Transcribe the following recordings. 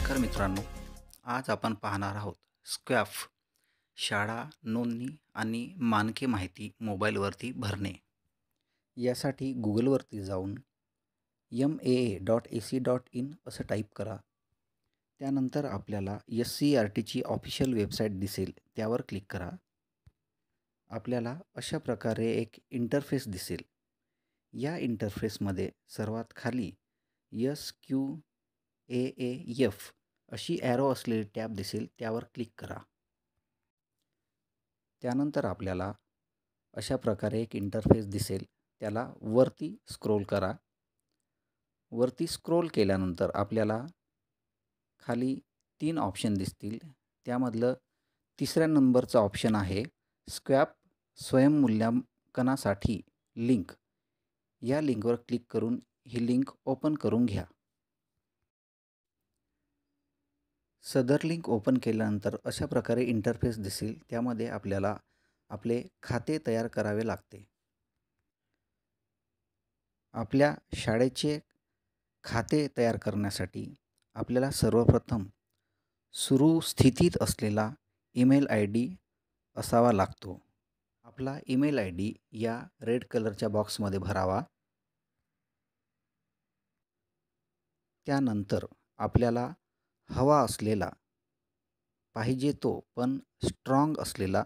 नमस्कार मित्रांनो, आज आपण पाहणार आहोत स्क्वॅफ शाळा नोंदणी आणि मानके माहिती मोबाईलवरती भरणे. यासाठी गुगलवरती जाऊन maa.ac.in असं टाईप करा. त्यानंतर आपल्याला SCERTची ऑफिशियल वेबसाईट दिसेल, त्यावर क्लिक करा. आपल्याला अशा प्रकारे एक इंटरफेस दिसेल. या इंटरफेसमध्ये सर्वात खाली SQAAF अशी ॲरो असलेली टॅब दिसेल, त्यावर क्लिक करा. त्यानंतर आपल्याला अशा प्रकारे एक इंटरफेस दिसेल, त्याला वरती स्क्रोल करा. वरती स्क्रोल केल्यानंतर आपल्याला खाली 3 ऑप्शन दिसतील. त्यामधलं तिसऱ्या नंबरचं ऑप्शन आहे स्क्वॅप स्वयंमूल्यांकनासाठी लिंक. या लिंकवर क्लिक करून ही लिंक ओपन करून घ्या. सदर लिंक ओपन केल्यानंतर अशा प्रकारे इंटरफेस दिसेल. त्यामध्ये आपल्याला आपले खाते तयार करावे लागते. आपल्या शाळेचे खाते तयार करण्यासाठी आपल्याला सर्वप्रथम सुरू स्थितीत असलेला ईमेल ID असावा लागतो. आपला ईमेल ID या रेड कलरच्या बॉक्समध्ये भरावा. त्यानंतर आपल्याला हवा असलेला, पाहिजे तो पण स्ट्रॉंग असलेला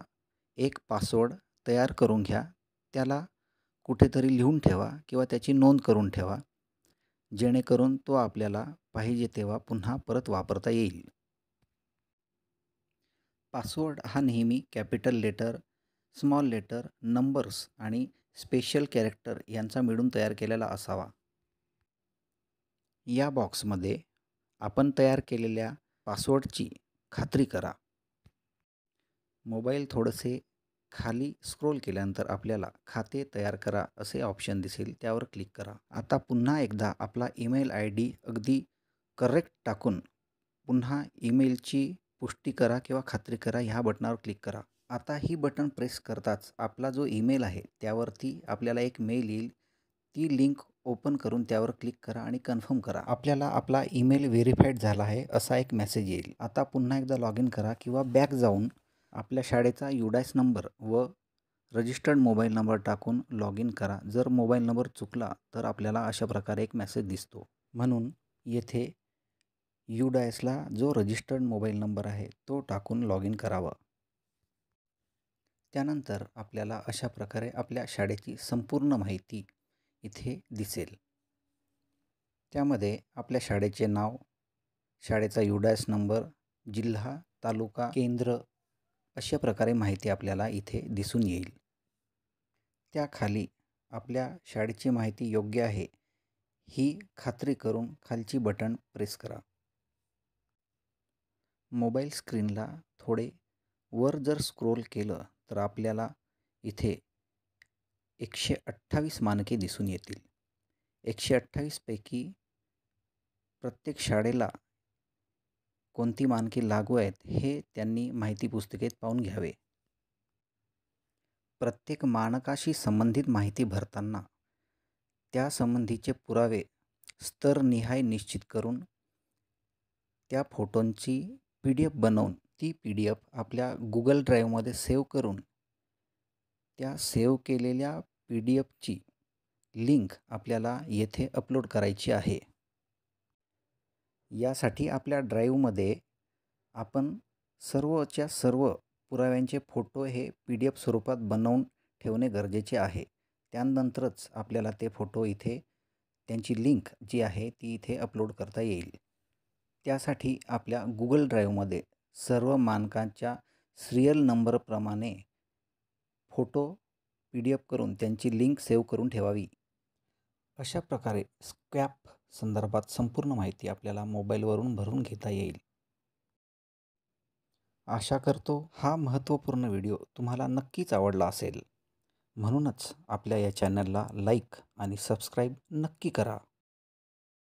एक पासवर्ड तयार करून घ्या. त्याला कुठेतरी लिहून ठेवा किंवा त्याची नोंद करून ठेवा, जेणेकरून तो आपल्याला पाहिजे तेव्हा पुन्हा परत वापरता येईल. पासवर्ड हा नेहमी capital letter, small letter, numbers आणि स्पेशल कॅरेक्टर यांचा मिळून तयार केलेला असावा. या बॉक्समध्ये आपण तयार केलेल्या पासवर्डची खात्री करा. मोबाईल थोडेसे खाली स्क्रोल केल्यानंतर आपल्याला खाते तयार करा असे ऑप्शन दिसेल, त्यावर क्लिक करा. आता पुन्हा एकदा आपला ईमेल ID अगदी करेक्ट टाकून पुन्हा ईमेलची पुष्टी करा किंवा खात्री करा ह्या बटनावर क्लिक करा. आता ही बटन प्रेस करताच आपला जो ईमेल आहे त्यावरती आपल्याला एक मेल येईल. ती लिंक ओपन करून त्यावर क्लिक करा आणि कन्फर्म करा. आपल्याला आपला ईमेल व्हेरीफाईड झाला आहे असा एक मेसेज येईल. आता पुन्हा एकदा लॉग इन करा किंवा बॅक जाऊन आपल्या शाळेचा UDICE नंबर व रजिस्टर्ड मोबाईल नंबर टाकून लॉग इन करा. जर मोबाईल नंबर चुकला तर आपल्याला अशा प्रकारे एक मेसेज दिसतो. म्हणून येथे UDICEला जो रजिस्टर्ड मोबाईल नंबर आहे तो टाकून लॉग इन करावा. त्यानंतर आपल्याला अशा प्रकारे आपल्या शाळेची संपूर्ण माहिती इथे दिसेल. त्यामध्ये आपल्या शाळेचे नाव, शाळेचा UDICE नंबर, जिल्हा, तालुका, केंद्र अशा प्रकारे माहिती आपल्याला इथे दिसून येईल. त्याखाली आपल्या शाळेची माहिती योग्य आहे ही खात्री करून खालची बटन प्रेस करा. मोबाईल स्क्रीनला थोडे वर जर स्क्रोल केलं तर आपल्याला इथे 128 मानके दिसून येतील. 128 पैकी प्रत्येक शाळेला कोणती मानके लागू आहेत हे त्यांनी माहिती पुस्तिकेत पाहून घ्यावे. प्रत्येक मानकाशी संबंधित माहिती भरताना त्यासंबंधीचे पुरावे स्तरनिहाय निश्चित करून त्या फोटोंची PDF बनवून ती PDF आपल्या गुगल ड्राईव्हमध्ये सेव्ह करून त्या सेव्ह केलेल्या PDFची लिंक आपल्याला येथे अपलोड करायची आहे. यासाठी आपल्या ड्राईव्हमध्ये आपण सर्वच्या सर्व पुराव्यांचे फोटो हे PDF स्वरूपात बनवून ठेवणे गरजेचे आहे. त्यानंतरच आपल्याला ते फोटो इथे त्यांची लिंक जी आहे ती इथे अपलोड करता येईल. त्यासाठी आपल्या गुगल ड्राईव्हमध्ये सर्व मानकांच्या सिरियल नंबरप्रमाणे फोटो PDF करून त्यांची लिंक सेव्ह करून ठेवावी. अशा प्रकारे स्क्वॅप संदर्भात संपूर्ण माहिती आपल्याला मोबाईलवरून भरून घेता येईल. आशा करतो हा महत्त्वपूर्ण व्हिडिओ तुम्हाला नक्कीच आवडला असेल. म्हणूनच आपल्या या चॅनलला लाईक आणि सबस्क्राईब नक्की करा.